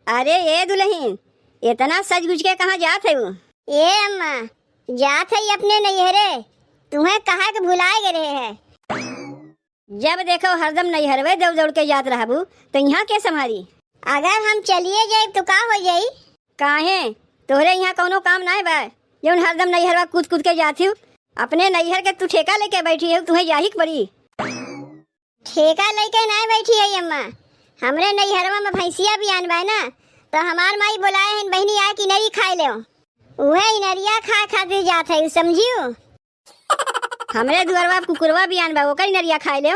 अरे ये दुल्हन, इतना सज गुज के कहाँ जात है? ए अम्मा, जात है अपने नैहरे। तुम्हें कहा के भुलाए गए है। जब देखो हरदम नैहरवे दौड़ दौड़ के जात रहबू तो यहाँ के संभारी? अगर हम चलिए जाए तो का हो जाई? काहे तोहरे यहाँ कोनो काम ना बा जौन हरदम नैहरवा कूद कूद के जाती हूँ? अपने नैहर के तू ठेका लेके बैठी है, तुम्हें जाही के पड़ी। ठेका लेके ना बैठी है अम्मा, हमरे नैहरवा में भैंसिया भी आनबा ना, तो हमार माई बुलाए हैं बहनी आ कि नरी खाए ले। उहे इनरिया खा खातिर जात है, समझियो। हमरे दुअरवा कुकुरवा भी आनबा, ओकर नरिया खाए ले।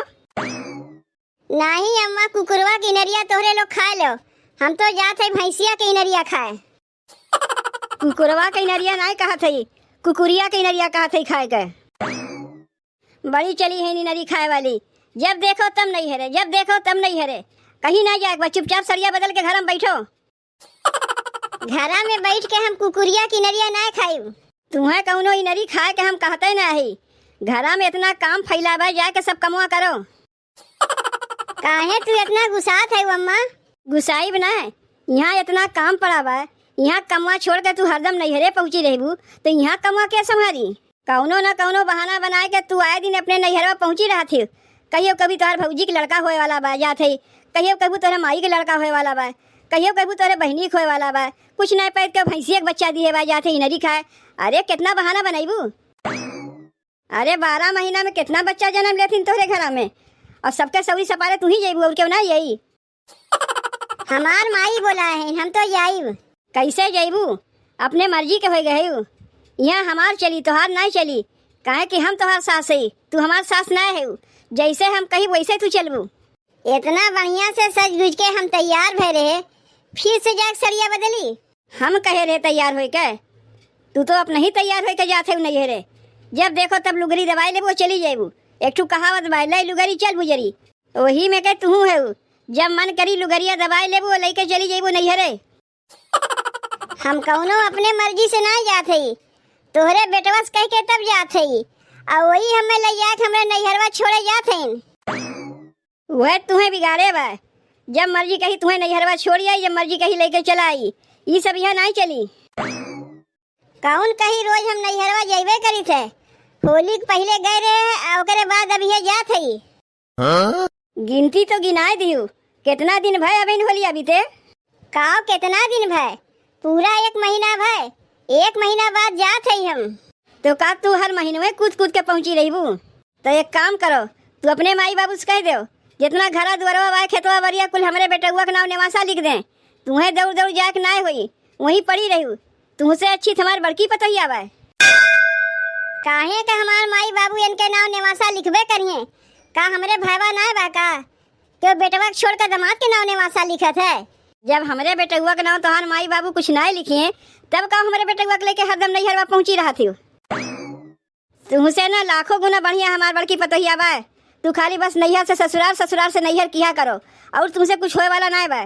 नहीं अम्मा, कुकुरवा की नरिया तोहरे लोग खाए लो, हम तो जात है भैंसिया के नरिया खाए। कुकुरवा के नरिया नहीं कहा थी, कुकुरिया के नरिया कहा थी खाए के। बड़ी चली है नरी खाए वाली, जब देखो तब नहीं हरे, जब देखो तब नहीं हरे। कहीं ना जाए, चुपचाप सरिया बदल के घर में बैठो। घरा में बैठ के हम कुकुरिया की नरिया ना खाई। तुम्हें कौनो नरी खाए के हम कहते ना है। घरा में इतना काम फैलावा, जाके सब कमुआ करो। काहे तू इतना गुस्सात है अम्मा? गुस्साई बना है, यहाँ इतना काम पड़ा बा, यहाँ कमुआ छोड़ के तू हरदम नैहरे पहुंची रहबू तो यहाँ कमुआ क्या संभारी? कौनो न कौनो बहाना बनाए के तू आए दिन अपने नैहरवा पहुंची रहा थी। कहियो कभी तोहर भौजी के लड़का होए वाला बा जात है, कहियो कभी तोहरे माई के लड़का होए वाला बा, कहियो कभी तोहरे बहनी खोए वाला बा, कुछ नहीं पैद के भैंसिया के बच्चा दिए बा जाते इनरी खाए। अरे कितना बहाना बनाईबू? अरे 12 महीना में कितना बच्चा जन्म लेथिन तोहरे घरा में, और सबके सौरी सपारे तू ही जाइबू और क्यों ना यही? हमार माई बोला है, हम तो जाइब। कैसे जाइबू? अपने मर्जी के हो गए हो। यहाँ हमार चली तोहार नहीं चली, काहे कि हम तोहार सास है, तू हमार सास ना है। जैसे हम कही वैसे तू चलबू। इतना बढ़िया से सज गुज के हम तैयार भय रहे, फिर से जाके सरिया बदली। हम कहे रहे तैयार हो के, तू तो अब नहीं तैयार हो के जाते हो नैहरे। जब देखो तब लुगरी दवाई लेबो चली जाइबू। एक ठू कहावत बा, लई लुगरी चल बुजरी, वही में के तू है। जब मन करी लुगरिया दवाई लेबू लेके चली जाइबू नैहरे। हम कौनो अपने मर्जी से ना जात है, तोहरे बेटवा कह के तब जात है, और वही हमें ले जाके हमरे नैहरवा छोड़े जात है। वह तुम्हें बिगाड़े बा, जब मर्जी कही तुम्हें नैहरवा छोड़ आई, जब मर्जी कही लेके चला आई। ये सब यहाँ नहीं चली। कौन कही रोज हम नैहरवा जाइबे करी थे? होली के पहले गए रहे, ओकरे बाद अभी जात है। गिनती तो गिनाए दियो, कितना दिन भय अभी होली अभी ते? काओ कितना दिन भय? पूरा 1 महीना भय। 1 महीना बाद जात है हम। तो का तू हर महीने में कूद कूद के पहुंची रहीबू? तो एक काम करो, तू अपने माई बाबू से कह दो, जितना घरा दुआरवा बा खेतवा बरिया कुल हमरे बेटुआ के नाम नेवासा लिख दे। तुम्हें दौड़ दौड़ जाके ना होई, वहीं पड़ी रहू। तुमसे अच्छी तुम्हारी बड़की पतोहिया बा। काहे का हमार माई बाबू इनके नाम नेवासा लिखबे करिए? का हमरे भाईवा ना बा का क्यों बेटवा छोड़ कर दामाद के नाम नेवासा लिखत है? जब हमरे बेटुआ के नाम तोहार माई बाबू कुछ नहीं लिखिए, तब का हमरे बेटुआ के लेके हरदम नैहरवा पहुंची रहा थी। तुमसे ना लाखों गुना बढ़िया हमार बड़की पतोहिया बा। तू खाली बस नैहर से ससुराल, ससुराल से नैहर किया करो, और तुमसे कुछ होए वाला ना बा।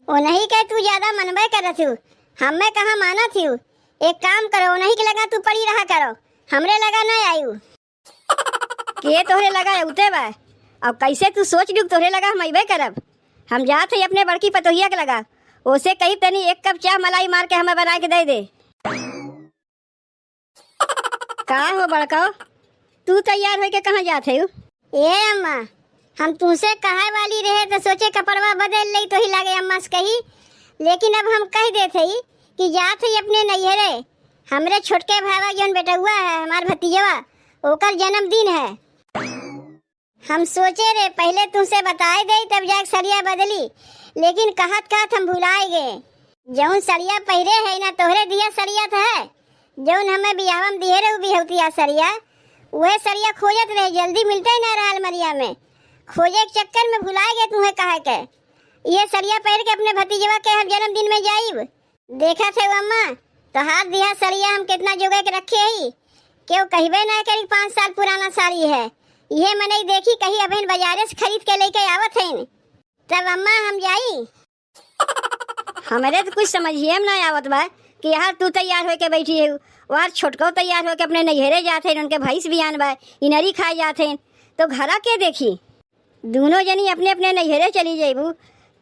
ओ नहीं कह तू ज्यादा मनबे करत हूँ, हमें कहाँ माना थी। एक काम करो, नहीं के लगा तू पड़ी रहा करो, हमरे लगा ना आयु। के तोहरे लगा उते बा? अब कैसे तू सोच लू तोहरे लगा हम अबे करब? हम जात है अपने बड़की पतोहिया के लगा, उसे कही तनी 1 कप चाय मलाई मार के हमें बना के दे दे। का हो बड़का, तू तैयार हो के कहाँ जाते हो? ए अम्मा, हम तुमसे कहे वाली रहे तो सोचे कपड़वा बदल ली तो ही लगे अम्मा से कही, लेकिन अब हम कह देते ही कि जात है अपने नैहरे। हमरे छोटके भाईवा जौन बेटा हुआ है, हमार भतीजवा, ओकर जन्मदिन है। हम सोचे रे पहले तुमसे बताए दे तब जाके सरिया बदली, लेकिन कहत कहत हम भुलाए गए। जौन सरिया पहरे है ना तोहरे दिया सरिया था, जौन हमें बियाह में दिए रहे बिहौतिया सरिया, वह सरिया खोजत रहे, जल्दी मिलते ना रहा अलमरिया में। खोजे के चक्कर में भुलाए गए तुम्हें कहे के ये सरिया पहन के अपने भतीजवा के हर जन्मदिन में जाइब। देखा थे अम्मा तो हाथ दिया सरिया हम कितना जोगे के रखे ही, क्यों कहबे ना करी 5 साल पुराना साड़ी है। ये मैंने देखी कहीं अबेन बाजारे से खरीद के लेके आवत है, तब अम्मा हम जाई। हमारे तो कुछ समझिए में ना आवत बा कि यार तू तैयार होके बैठी है, और छोटको तैयार होके अपने नैहरे जाते हैं, उनके भैंस भी आन बा, इनरी खाए जाते हैं, तो घरा के देखी। दोनों जनी अपने अपने नैहरे चली जाइबू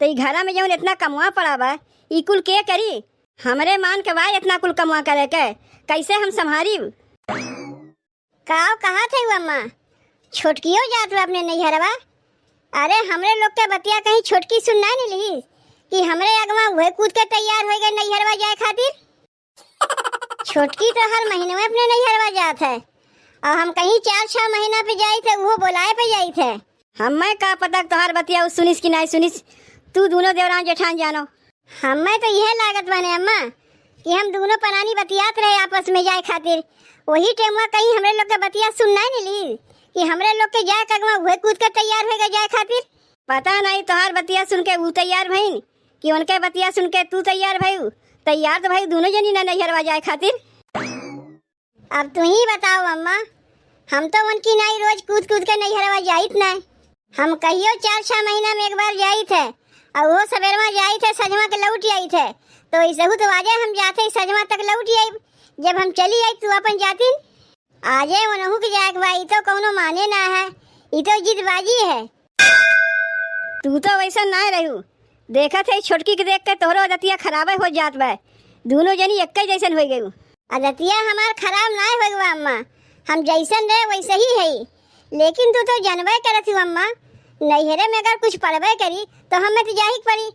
तो ई घरा में जौन इतना कमवा पड़ा बा ई कुल के करी? हमरे मान के बा इतना कुल कमवा करे के, कैसे हम संभारी? कहा थे अम्मा? छोटकियो जात बा अपने नैहरवा? अरे हमरे लोग के बतिया कहीं छोटकी सुनना नहीं ली कि हमरे अगवा वह कूद के तैयार हो गए नैहरवा जाए खातिर। छोटकी तो हर महीने में अपने नैहरवा जात है और हम कहीं 4-6 महीना पे जाई थे, वो बुलाए पे जाई थे। हमें का पता तोहार बतिया सुनिस कि नहीं सुनिस, तू दोनों देवरान जेठान जानो। हमें तो यह लागत बने अम्मा कि हम दोनों परानी बतियात रहे आपस में जाए खातिर, वही टेमुआ कहीं हमरे लोग के बतिया सुनना नहीं ली कि हमरे लोग के जाए कगवा वह कूद के तैयार हो गए जाए खातिर। पता नहीं तोहार बतिया सुन के वो तैयार भईन कि उनके बतिया सुन के तू तैयार भई? तैयार तो भाई दोनों जनी ना नैहरवा जाए खातिर। अब तू ही बताओ अम्मा, हम तो उनकी नहीं रोज कूद कूद के नैहरवा जाइत नहीं। हम कहियो 4-6 महीना में एक बार जाई थे और वो सवेरवा जाई थे सजमा के लौट आई थे, तो ऐसे तो आजे हम जाते सजमा तक लौट आई। जब हम चली आई तू अपन जाती आजे वनहु के जाए भाई तो कौनो माने ना है, ये तो जिदबाजी है। तू तो वैसा ना रहू, देखा थे छोटकी के देख के तोहरो आदतिया खराब हो जात बा, दोनों जनी एक जैसन हो गई। आदतिया हमार खराब ना हो गवा अम्मा, हम जैसन रहे वैसे ही है। लेकिन तू तो जानबे करत हूँ अम्मा, नैहरे में अगर कुछ पढ़बे करी तो हमें तो जाही पड़ी।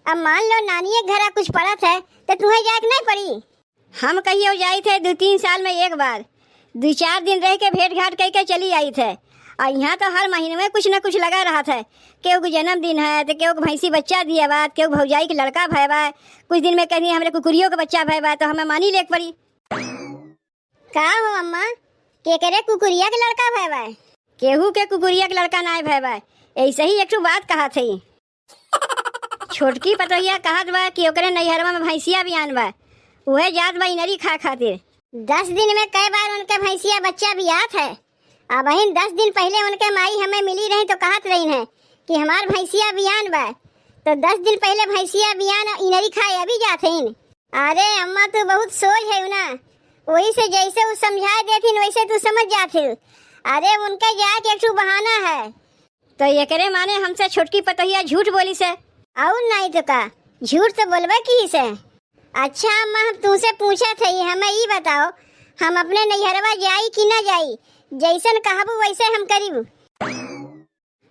अब मान लो नानी के घर कुछ पढ़त है तो तुम्हें जाके नहीं पड़ी। हम कहियो जाई थे 2-3 साल में एक बार, 2-4 दिन रह के भेंट घाट करके चली आई थे। और यहाँ तो हर महीने में कुछ न कुछ लगा रहा था, केहू को जन्मदिन है तो केहू को भैंसी बच्चा दिया बा, केहू भौजाई के लड़का भय बा, कुछ दिन में कहीं हमारे कुकुरियों का बच्चा भय बा, तो हमें मानी लेके पड़ी। का हो अम्मा, के करे कुकुरिया के लड़का भय बा? केहू के कुकुरिया के लड़का ना भय बा, ऐसे ही एक बात कहा थी। छोटकी पतोहिया कहत बा कि ओकरे नैहरवा में भैंसिया भी आन बा, उहे जात बा इनरी खा खातिर। 10 दिन में कई बार उनके भैंसिया बच्चा भी आत है। अब बहन 10 दिन पहले उनके माई हमें मिली रही तो कहत रही है कि हमार भैंसिया बियान बा, तो 10 दिन पहले भैंसिया बियान इनरी खाए अभी जाते हैं। अरे अम्मा तू बहुत सोच है ना, वही से जैसे वो समझा देती वैसे तू समझ जाती। अरे उनके जाके एक बहाना है, तो ये करे माने हमसे छोटकी पतोहिया झूठ बोली से? और नहीं तो का झूठ तो बोलबे की से। अच्छा अम्मा हम तुमसे पूछा थे, हमें ये बताओ हम अपने नैहरवा जाई कि ना जाई? जैसन कहबू वैसे हम करीब।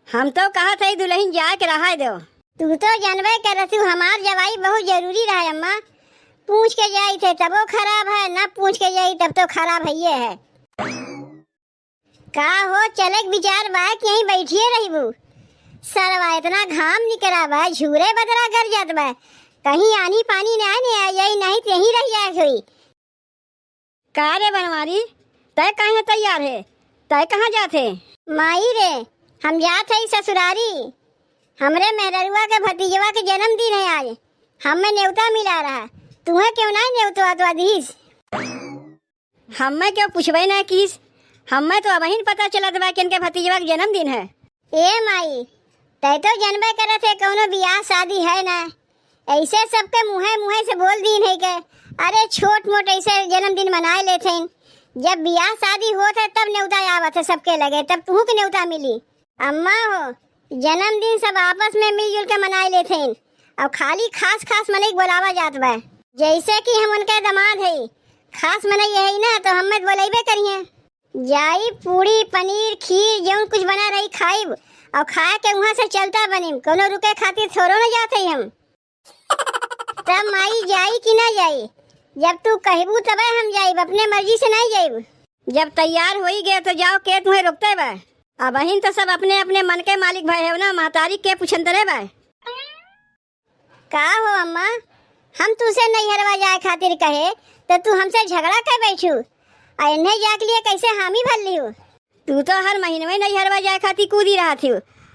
हम तो कहा थे दुल्हन जा के रहा दो। तू तो जानबे करत हमार जवाई बहुत जरूरी रहा अम्मा, पूछ के जाई थे तब वो खराब है, ना पूछ के जाई तब तो खराब है। का हो चले विचार बा कि यहीं बैठिए रही सरवा, इतना घाम निकला बा, झूरे बदरा कर जात बा, कहीं आनी पानी ना यही नहीं तो यहीं रह जाए हुई। का रे बनवारी, तय कहाँ तैयार है, तय कहाँ जाते? माई रे हम जाते ही ससुरारी, हमरे मेहरुआ के भतीजवा के जन्मदिन है आज, हमें न्योता मिला रहा, तुम्हें क्यों ना न्योता दीस? हमें क्यों पूछबे ना किस, हमें तो अबहिन पता चलत बा कि इनके भतीजवा के जन्मदिन है। ए माई तय तो जानबे करे थे कौनो बियाह शादी है ना, ऐसे सबके मुँहे से बोल दी है के अरे छोट मोट ऐसे जन्मदिन मनाए लेते हैं। जब बियाह शादी होता है तब न्योता आवत है सबके लगे, तब तुहू के न्योता मिली। अम्मा हो जन्मदिन सब आपस में मिलजुल के मनाए लेते हैं, और खाली खास मने बोलावा जात बा। जैसे कि हम उनके दामाद है, खास मने यही ना तो हमें बोलेबे करिए। जाई पूरी पनीर खीर जो कुछ बना रही खाइब, और खा के वहाँ से चलता बनी, कोनो रुके खातिर थोड़ो न जाते हम। तब माई जाई कि ना जाई? जब तू कहबू तब हम जाइब, अपने मर्जी से नहीं जाइब। जब तैयार हो ही गए तो जाओ, के तुम्हें रोकते बा? अब बहन तो सब अपने अपने मन के मालिक भाई है ना, महतारी के पूछंतरे बा। का हो अम्मा, हम तुझसे नैहरवा जाए खातिर कहे तो तू हमसे झगड़ा कर बैठू, इन्हें जाके लिए कैसे हामी भर लियो? तू तो हर महीने में नैहरवा जाए खातिर कूदी रहा थी,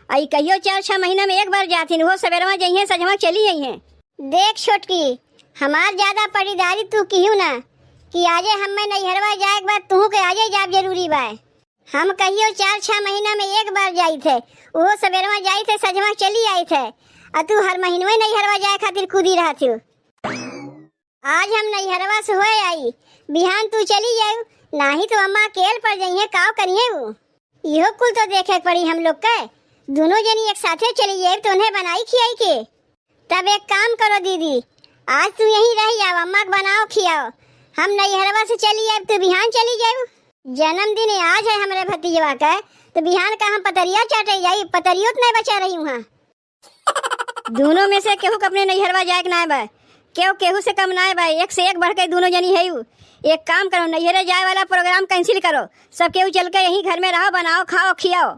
आई कहियो 4-6 महीना में एक बार जाती, वो सवेरवा जइए सजवा चली आई है। देख छोटकी हमार ज्यादा पड़ीदारी तू क्यों ना कि आजे हमें नैहरवा जाए बाद तू के आजे जाब जरूरी बा। हम कहियो 4-6 महीना में एक बार जाई थे, वो सवेरवा जाई थे सजवा चली आई थे, और तू हर महीने में नैहरवा जाए खातिर कूदी रहा थी। आज हम नैहरवा से होए आई, बिहान तू चली जाऊ, नहीं तो अम्मा अकेल पर जाइए काव करिए वो। इहो कुल तो देखे पड़ी हम लोग के, दोनों जनी एक साथे चली जाए तो उन्हें बनाई खियाई के। तब एक काम करो दीदी, आज तुम यहीं रह जाओ, अम्मा को बनाओ खियाओ। हम नैहरवा से चली आए तो बिहान चली जाओ। जन्मदिन आज है हमारे भतीजवा का, तो बिहान का हम पतरिया चाटे जाई, पतरियो तो नहीं बचा रही हूँ। दोनों में से केहू के अपने नैहरवा जाए के ना बा, केहू से कम ना बा, एक से एक बढ़ के दोनों जनी है। एक काम करो, नैहरे जाए वाला प्रोग्राम कैंसिल करो, सब केहू चल के यहीं घर में रहो, बनाओ खाओ खियाओ।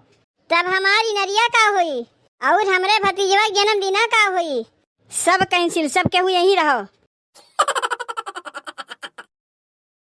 तब हमारी नरिया का हुई और हमरे भतीजवा जन्मदिना का हुई? सब कैंसिल, सब केहू यहीं रहो।